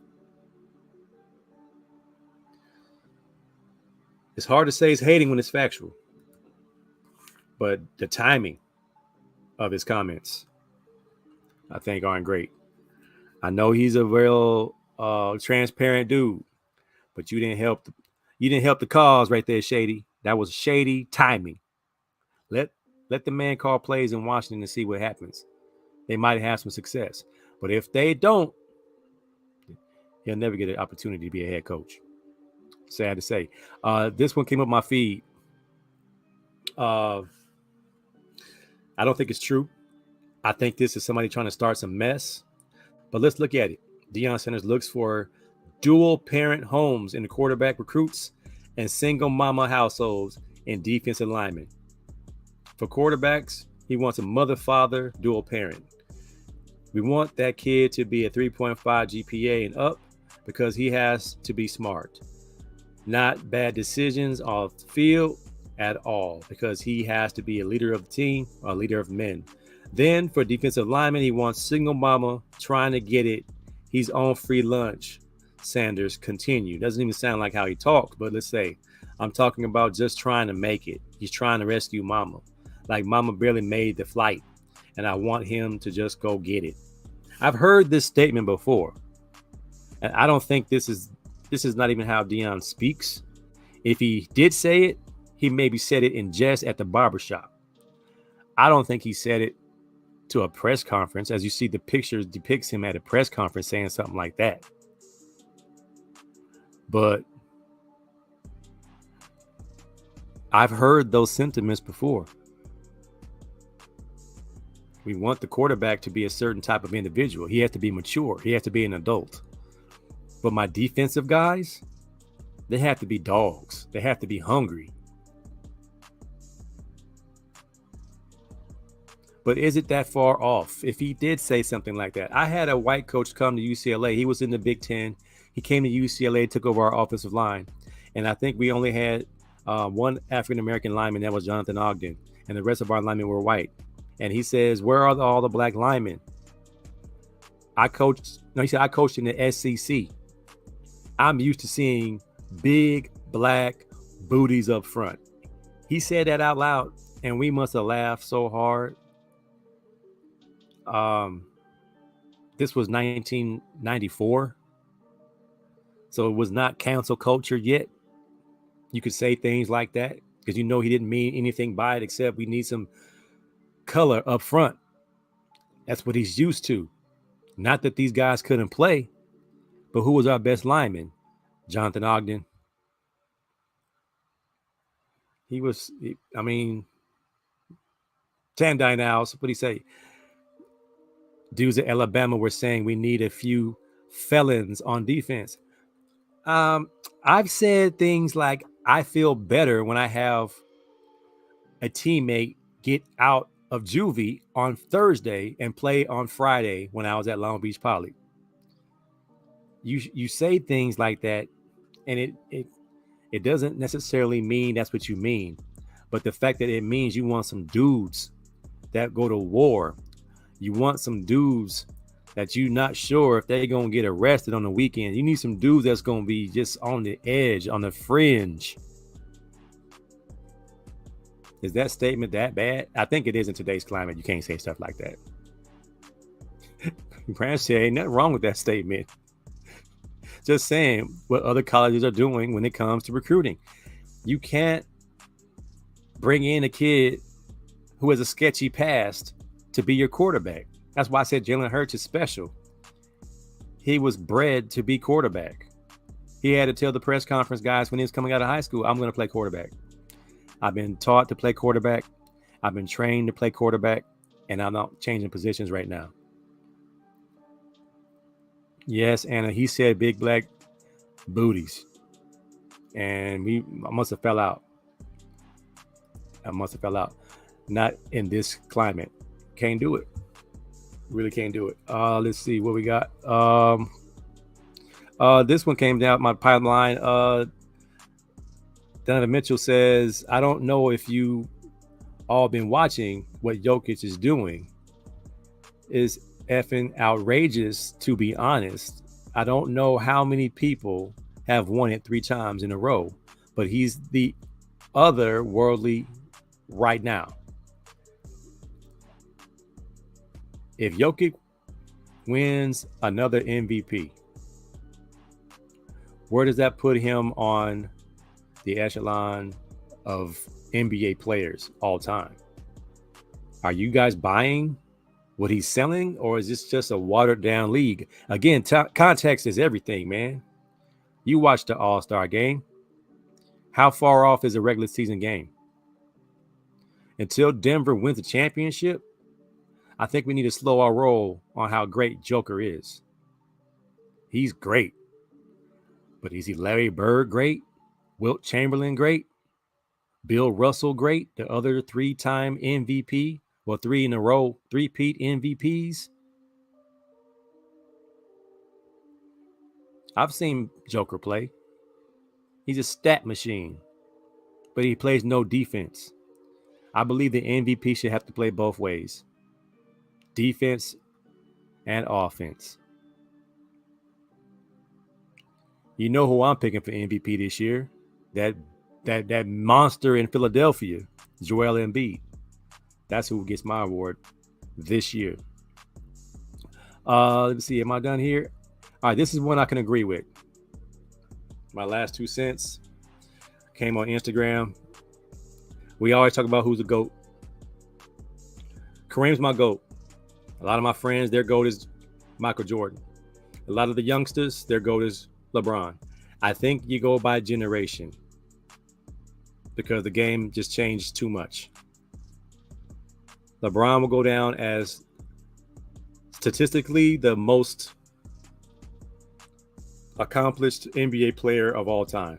A: It's hard to say he's hating when it's factual, but the timing of his comments, I think, aren't great. I know he's a real transparent dude, but you didn't help the cause right there, Shady. That was shady timing. Let the man call plays in Washington and see what happens. They might have some success, but if they don't, he'll never get an opportunity to be a head coach. Sad to say. This one came up my feed. I don't think it's true. I think this is somebody trying to start some mess. But let's look at it. Deion Sanders looks for dual parent homes in the quarterback recruits and single mama households in defensive linemen. For quarterbacks, he wants a mother-father dual parent. We want that kid to be a 3.5 GPA and up because he has to be smart. Not bad decisions off the field at all, because he has to be a leader of the team, a leader of men. Then for defensive linemen, he wants single mama trying to get it. He's on free lunch. Sanders continued. Doesn't even sound like how he talked, but let's say I'm talking about just trying to make it. He's trying to rescue mama. Like mama barely made the flight, and I want him to just go get it. I've heard this statement before, and I don't think this is not even how Deion speaks. If he did say it, he maybe said it in jest at the barbershop. I don't think he said it to a press conference. As you see, the pictures depicts him at a press conference saying something like that. But I've heard those sentiments before. We want the quarterback to be a certain type of individual. He has to be mature. He has to be an adult. But my defensive guys, they have to be dogs. They have to be hungry. But is it that far off if he did say something like that? I had a white coach come to UCLA. He was in the Big Ten. He came to UCLA, took over our offensive line. And I think we only had one African-American lineman. That was Jonathan Ogden. And the rest of our linemen were white. And he says, where are all the black linemen? He said, I coached in the SEC. I'm used to seeing big black booties up front. He said that out loud, and we must have laughed so hard. This was 1994. So it was not cancel culture yet. You could say things like that because he didn't mean anything by it except we need some color up front. That's what he's used to. Not that these guys couldn't play, but who was our best lineman? Jonathan Ogden. Tandine Owls, what'd he say? Dudes at Alabama were saying we need a few felons on defense. I've said things like, I feel better when I have a teammate get out of juvie on Thursday and play on Friday when I was at Long Beach Poly. You say things like that, and it doesn't necessarily mean that's what you mean. But the fact that it means you want some dudes that go to war. You want some dudes that you're not sure if they're going to get arrested on the weekend. You need some dudes that's going to be just on the edge, on the fringe. Is that statement that bad? I think it is in today's climate. You can't say stuff like that. Brand said, ain't nothing wrong with that statement. Just saying what other colleges are doing when it comes to recruiting. You can't bring in a kid who has a sketchy past to be your quarterback. That's why I said Jalen Hurts is special. He was bred to be quarterback. He had to tell the press conference guys when he was coming out of high school, I'm going to play quarterback. I've been taught to play quarterback. I've been trained to play quarterback, and I'm not changing positions right now. Yes, Anna, he said big black booties. And I must have fell out. Not in this climate. Can't do it. Really can't do it. Let's see what we got. This one came down my pipeline. Donovan Mitchell says, I don't know if you all been watching what Jokic is doing. Is effing outrageous, to be honest. I don't know how many people have won it 3 times in a row, but he's the otherworldly right now. If Jokic wins another MVP, where does that put him on the echelon of NBA players all time? Are you guys buying what he's selling, or is this just a watered down league? Again, context is everything, man. You watch the All-Star game. How far off is a regular season game? Until Denver wins the championship, I think we need to slow our roll on how great Joker is. He's great. But is he Larry Bird great? Wilt Chamberlain great? Bill Russell great? The other 3-time MVP? Well, 3 in a row, 3-peat MVPs? I've seen Joker play. He's a stat machine, but he plays no defense. I believe the MVP should have to play both ways, defense and offense. You know who I'm picking for MVP this year? That monster in Philadelphia, Joel Embiid. That's who gets my award this year. Let's see. Am I done here? All right. This is one I can agree with. My last 2 cents came on Instagram. We always talk about who's the GOAT. Kareem's my GOAT. A lot of my friends, their GOAT is Michael Jordan. A lot of the youngsters, their GOAT is LeBron. I think you go by generation because the game just changed too much. LeBron will go down as statistically the most accomplished NBA player of all time.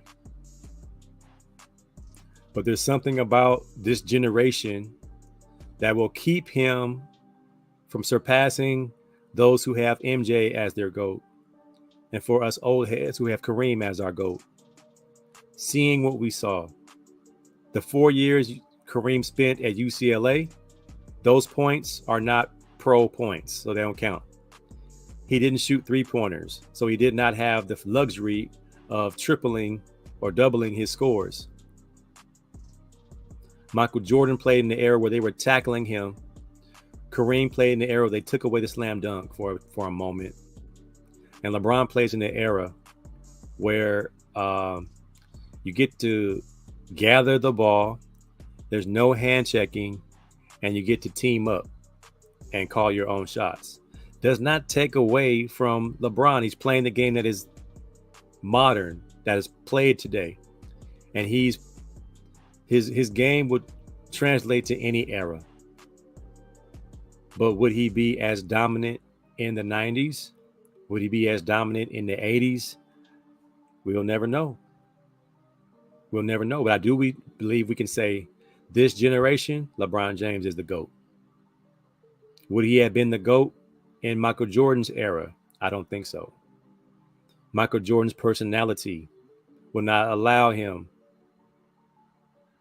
A: But there's something about this generation that will keep him from surpassing those who have MJ as their GOAT. And for us old heads who have Kareem as our GOAT. Seeing what we saw. The 4 years Kareem spent at UCLA, those points are not pro points, so they don't count. He didn't shoot 3-pointers, so he did not have the luxury of tripling or doubling his scores. Michael Jordan played in the era where they were tackling him. Kareem played in the era where they took away the slam dunk for a moment. And LeBron plays in the era where you get to gather the ball, there's no hand checking, and you get to team up and call your own shots. Does not take away from LeBron. He's playing the game that is modern, that is played today. And his game would translate to any era. But would he be as dominant in the 90s? Would he be as dominant in the 80s? We'll never know. We'll never know. But I do believe we can say this generation, LeBron James is the GOAT. Would he have been the GOAT in Michael Jordan's era? I don't think so. Michael Jordan's personality would not allow him.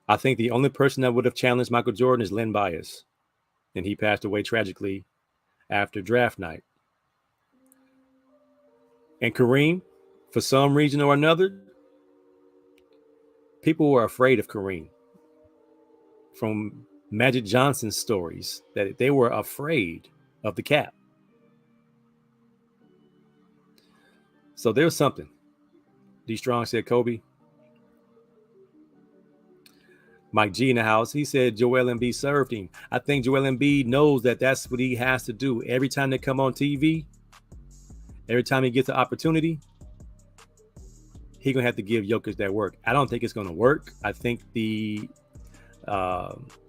A: I think the only person that would have challenged Michael Jordan is Len Bias. And he passed away tragically after draft night. And Kareem, for some reason or another, people were afraid of Kareem. From Magic Johnson's stories, that they were afraid of the cap. So there's something. D. Strong said Kobe. Mike G in the house, he said Joel Embiid served him. I think Joel Embiid knows that that's what he has to do. Every time they come on TV, Every time he gets an opportunity, he's gonna have to give Jokic that work. I don't think it's gonna work. I think the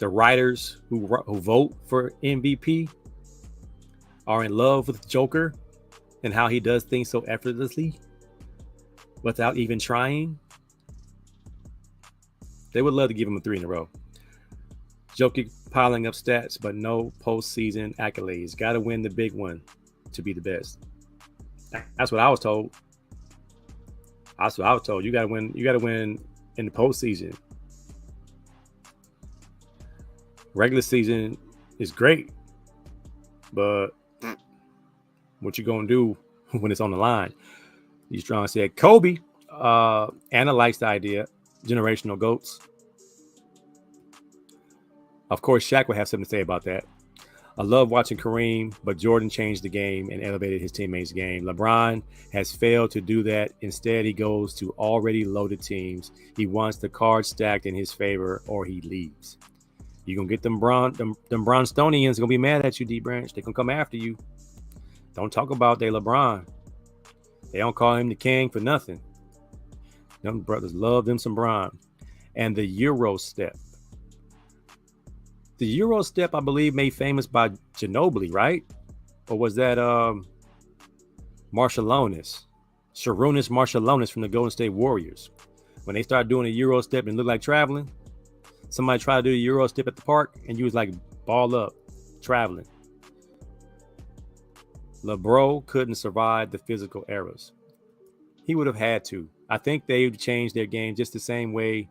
A: writers who vote for MVP are in love with Joker and how he does things so effortlessly without even trying. They would love to give him a 3 in a row. Jokic piling up stats, but no postseason accolades. Got to win the big one to be the best. That's what I was told. That's what I was told. You got to win. You got to win in the postseason. Regular season is great, but what you gonna do when it's on the line? He's trying to say Kobe. Anna likes the idea. Generational GOATs. Of course, Shaq would have something to say about that. I love watching Kareem, but Jordan changed the game and elevated his teammates' game. LeBron has failed to do that. Instead, he goes to already loaded teams. He wants the cards stacked in his favor, or he leaves. You're going to get them Bronstonians going to be mad at you, D-Branch. They're going to come after you. Don't talk about they LeBron. They don't call him the king for nothing. Them brothers love them some Bron. And the Euro step. The Euro step, I believe, made famous by Ginobili, right? Or was that Marshallonis? Sharunas Marshallonis from the Golden State Warriors. When they started doing a Euro step and looked like traveling, somebody tried to do a Euro step at the park and you was like ball up, traveling. LeBron couldn't survive the physical eras. He would have had to. I think they've changed their game just the same way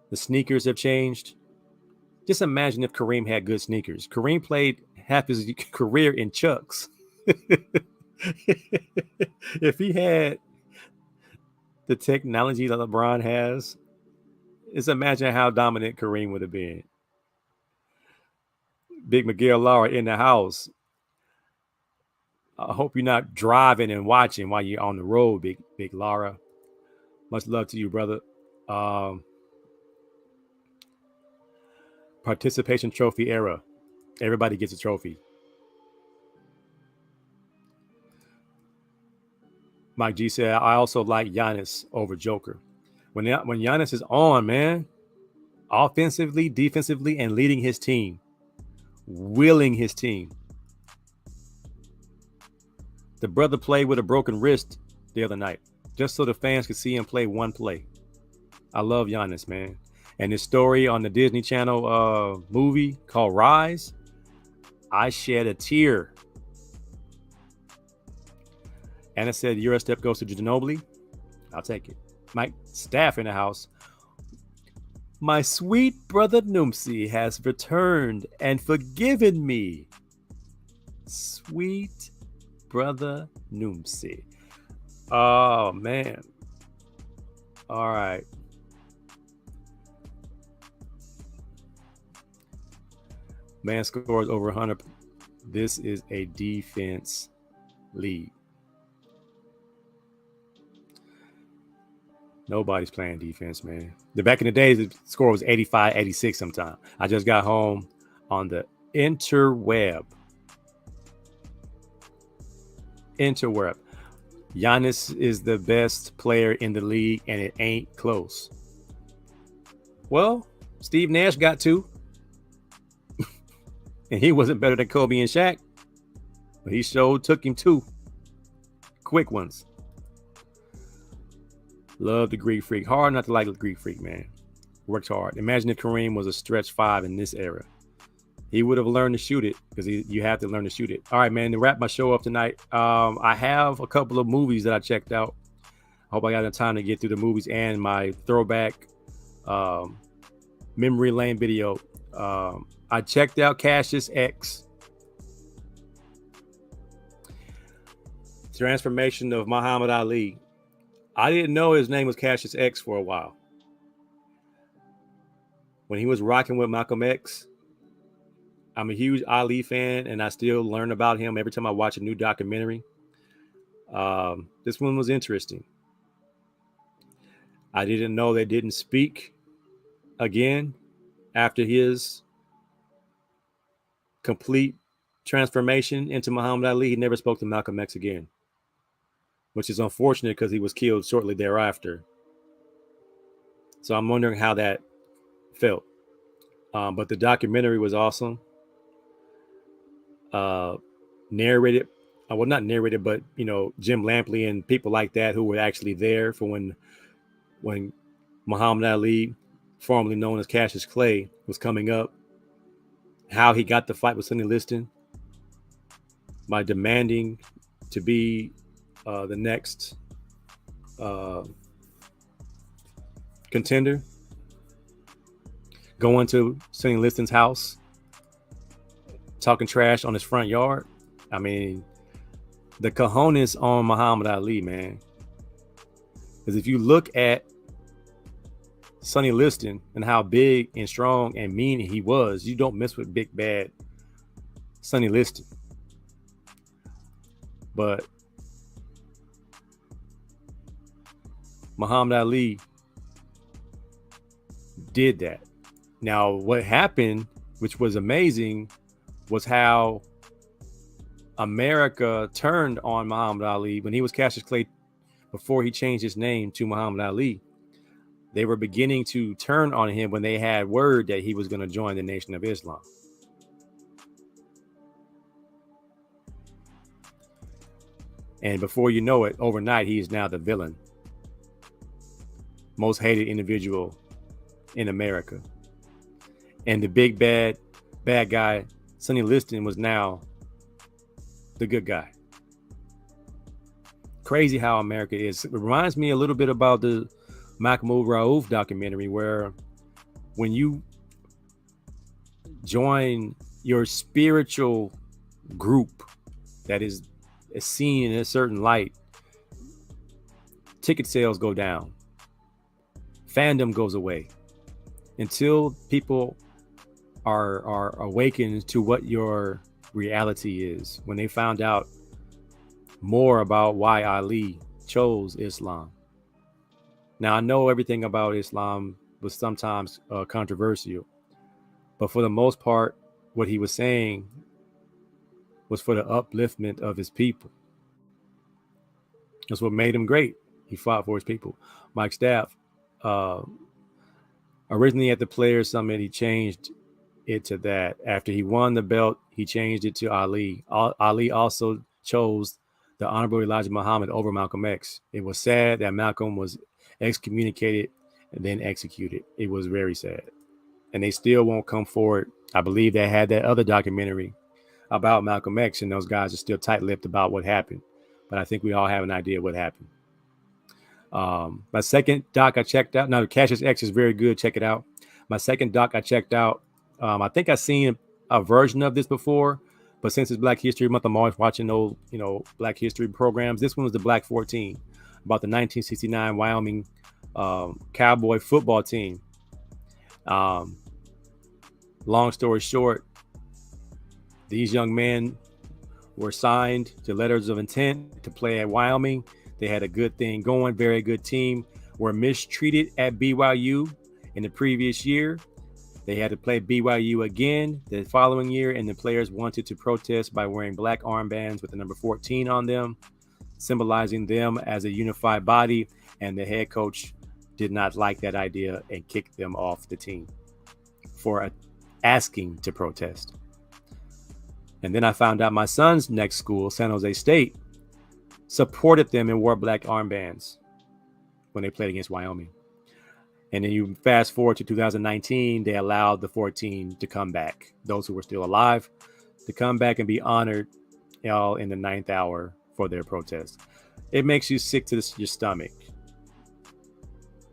A: the sneakers have changed. Just imagine if Kareem had good sneakers. Kareem played half his career in Chucks. If he had the technology that LeBron has, just imagine how dominant Kareem would have been. Big Miguel Lara in the house. I hope you're not driving and watching while you're on the road, Big Lara. Much love to you, brother. Participation trophy era. Everybody gets a trophy. Mike G said, I also like Giannis over Joker. When Giannis is on, man, offensively, defensively, and leading his team, willing his team. The brother played with a broken wrist the other night, just so the fans could see him play one play. I love Giannis, man. And his story on the Disney Channel movie called Rise, I shed a tear. Anna said, Eurostep goes to Ginobili. I'll take it. Mike Staff in the house. My sweet brother Noomsy has returned and forgiven me. Sweet brother Noomsy. Oh, man. All right. Man scores over 100. This is a defense league. Nobody's playing defense, man. Back in the days, the score was 85, 86 sometime. I just got home on the interweb. Giannis is the best player in the league, and it ain't close. Well, Steve Nash got 2. And he wasn't better than Kobe and Shaq. But he sure took him 2. Quick ones. Love the Greek Freak. Hard not to like the Greek Freak, man. Works hard. Imagine if Kareem was a stretch 5 in this era. He would have learned to shoot it because you have to learn to shoot it. All right, man. To wrap my show up tonight, I have a couple of movies that I checked out. I hope I got enough time to get through the movies and my throwback memory lane video. I checked out Cassius X. Transformation of Muhammad Ali. I didn't know his name was Cassius X for a while. When he was rocking with Malcolm X, I'm a huge Ali fan, and I still learn about him every time I watch a new documentary. This one was interesting. I didn't know they didn't speak again after his complete transformation into Muhammad Ali, he never spoke to Malcolm X again, which is unfortunate because he was killed shortly thereafter. So I'm wondering how that felt. But the documentary was awesome. Narrated, well, not narrated, but Jim Lampley and people like that who were actually there for when Muhammad Ali, formerly known as Cassius Clay, was coming up. How he got the fight with Sonny Liston by demanding to be the next contender, going to Sonny Liston's house, talking trash on his front yard. I mean, the cojones on Muhammad Ali, man. Because if you look at Sonny Liston and how big and strong and mean he was, you don't mess with big bad Sonny Liston. But Muhammad Ali did that. Now, what happened, which was amazing, was how America turned on Muhammad Ali when he was Cassius Clay before he changed his name to Muhammad Ali. They were beginning to turn on him when they had word that he was going to join the Nation of Islam. And before you know it, overnight, he is now the villain. Most hated individual in America. And the big bad guy, Sonny Liston, was now the good guy. Crazy how America is. It reminds me a little bit about the Mahmoud Rauf documentary, where when you join your spiritual group that is seen in a certain light, ticket sales go down, fandom goes away, until people are awakened to what your reality is. When they found out more about why Ali chose Islam. Now, I know everything about Islam was sometimes controversial, but for the most part, what he was saying was for the upliftment of his people. That's what made him great. He fought for his people. Mike Staff, originally at the Players Summit, he changed it to that. After he won the belt, he changed it to Ali. Ali also chose the Honorable Elijah Muhammad over Malcolm X. It was sad that Malcolm was excommunicated and then executed. It was very sad. And they still won't come forward. I believe they had that other documentary about Malcolm X, and those guys are still tight-lipped about what happened. But I think we all have an idea what happened. My second doc I checked out. Now, Cassius X is very good. Check it out. My second doc I checked out. I think I've seen a version of this before, but since it's Black History Month, I'm always watching old, Black History programs. This one was the Black 14, about the 1969 Wyoming Cowboy football team. Long story short, these young men were signed to letters of intent to play at Wyoming. They had a good thing going, very good team. Were mistreated at BYU in the previous year. They had to play BYU again the following year, and the players wanted to protest by wearing black armbands with the number 14 on them, symbolizing them as a unified body. And the head coach did not like that idea and kicked them off the team for asking to protest. And then I found out my son's next school, San Jose State, supported them and wore black armbands when they played against Wyoming. And then you fast forward to 2019, they allowed the 14 to come back, those who were still alive, to come back and be honored all in the 9th hour for their protest. It makes you sick to your stomach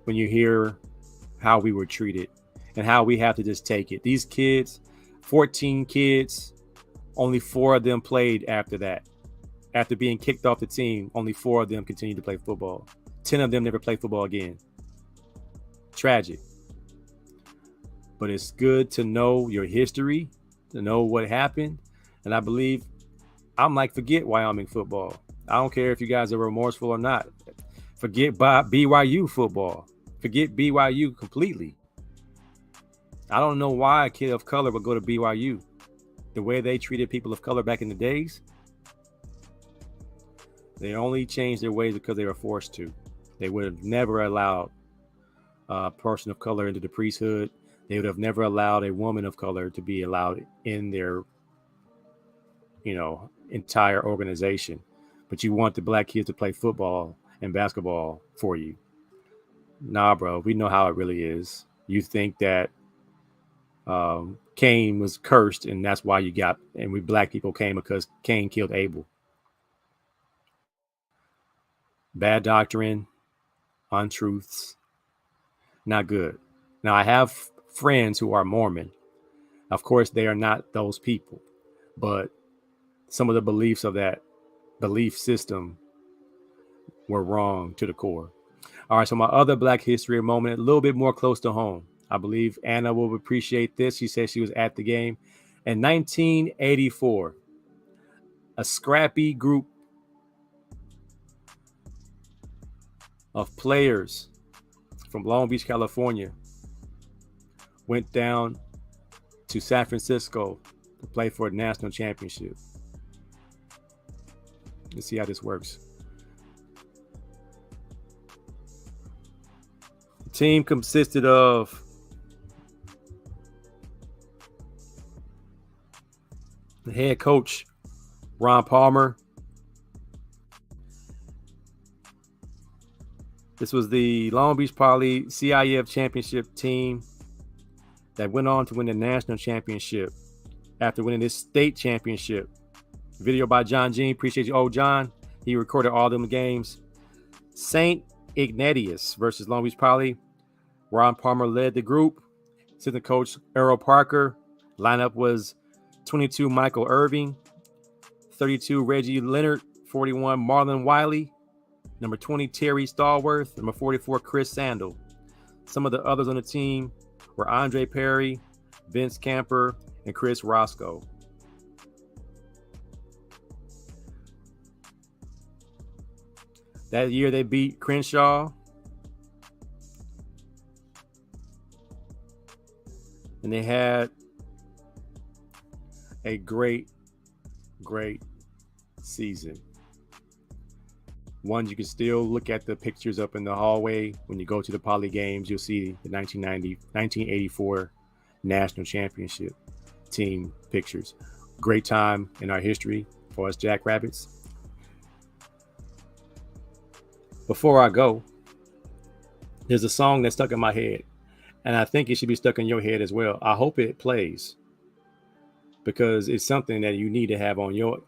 A: when you hear how we were treated and how we have to just take it. These kids, 14 kids, only 4 of them played after that. After being kicked off the team, only 4 of them continued to play football. 10 of them never played football again. Tragic. But it's good to know your history, to know what happened. And I believe, I'm like, forget Wyoming football. I don't care if you guys are remorseful or not. Forget BYU football. Forget BYU completely. I don't know why a kid of color would go to BYU. the way they treated people of color back in the days, they only changed their ways because they were forced to. They would have never allowed a person of color into the priesthood. They would have never allowed a woman of color to be allowed in their, entire organization. But you want the black kids to play football and basketball for you. Nah, bro, we know how it really is. You think that Cain was cursed, and that's why we black people came because Cain killed Abel. Bad doctrine, untruths, not good. Now, I have friends who are Mormon. Of course, they are not those people, but some of the beliefs of that belief system were wrong to the core. All right, so my other Black History moment, a little bit more close to home. I believe Anna will appreciate this. She said she was at the game. In 1984, a scrappy group of players from Long Beach, California, went down to San Francisco to play for a national championship. Let's see how this works. The team consisted of the head coach, Ron Palmer. This was the Long Beach Poly CIF championship team that went on to win the national championship after winning this state championship. Video by John Jean. Appreciate you. Oh, John. He recorded all them games. St. Ignatius versus Long Beach Poly. Ron Palmer led the group. Assistant coach Earl Parker. Lineup was 22 Michael Irving, 32 Reggie Leonard, 41 Marlon Wiley, number 20 Terry Stallworth, number 44 Chris Sandel. Some of the others on the team were Andre Perry, Vince Camper, and Chris Roscoe. That year they beat Crenshaw. And they had a great season. One, you can still look at the pictures up in the hallway. When you go to the Poly games, you'll see the 1984 National Championship team pictures. Great time in our history for us Jackrabbits. Before I go, there's a song that's stuck in my head, and I think it should be stuck in your head as well. I hope it plays, because it's something that you need to have on your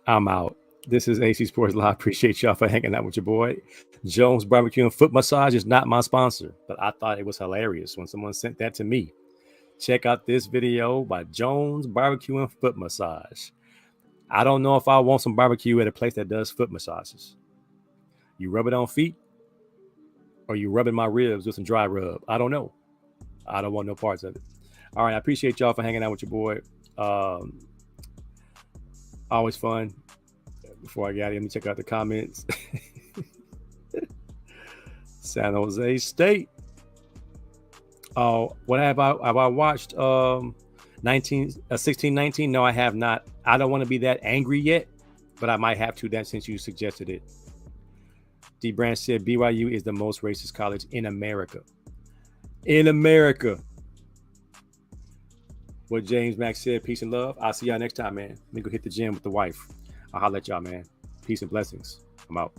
A: I'm out. This is AC Sports Live. Appreciate y'all for hanging out with your boy. Jones Barbecue and Foot Massage is not my sponsor, but I thought it was hilarious when someone sent that to me. Check out this video by Jones Barbecue and Foot Massage. I don't know if I want some barbecue at a place that does foot massages. You rub it on feet, or you rubbing my ribs with some dry rub. I don't know. I don't want no parts of it. All right, I appreciate y'all for hanging out with your boy. Always fun. Before I get out of here, let me check out the comments. San Jose State. Oh, what have I watched? 1619? No, I have not. I don't want to be that angry yet, but I might have to that since you suggested it. D Branch said BYU is the most racist college in America. In America. What James Max said, peace and love. I'll see y'all next time, man. Let me go hit the gym with the wife. I'll holler at y'all, man. Peace and blessings. I'm out.